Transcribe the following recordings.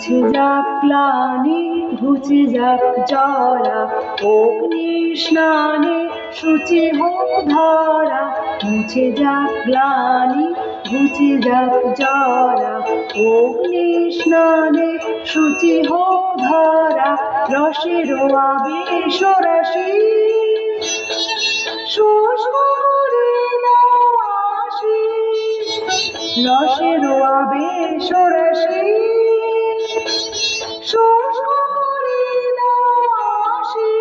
মুছে যাক গ্লানি ঘুচে যাক জরা, অগ্নি স্নানে শুচি হোক ধরা। মুছে যাক গ্লানি ঘুচে যাক জরা, অগ্নি স্নানে শুচি হোক ধরা। রসের আবেশ রাশি শুষ্ক করে দাও আসি, রসের আবেশ রাশি শুষ্ক করে দাও আসি।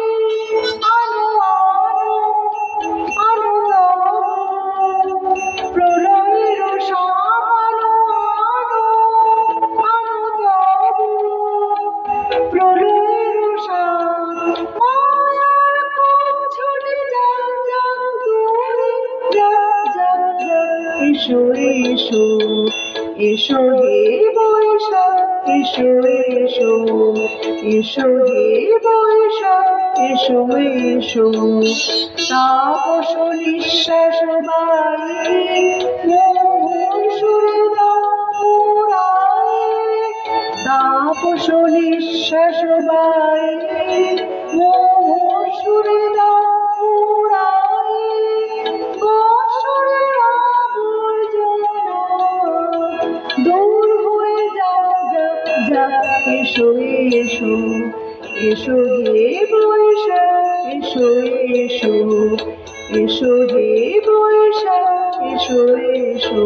আলো আলো আলো দাও প্রলয়ের সামানো, আলো আলো দাও প্রলয়ের সাম। মায়ার কোন ছুটে যাক যাক দূরে, যাক যাক যাক। এসো এসো এসো হে বৈশাখ, এসো এসো এসো হে বৈশাখ, এসো এসো। তাপস নিঃশ্বাস বায়ু মোহন সুরে দাও উড়ায়ে, তাপস নিঃশ্বাস বায়ু মোহন সুরে দাও উড়ায়ে। বৎসরের আবর্জনা দূর হয়ে যাক যাক যাক। এসো এসো এসো হে বৈশাখ, এসো এসো এসো হে বৈশাখ, এসো এসো।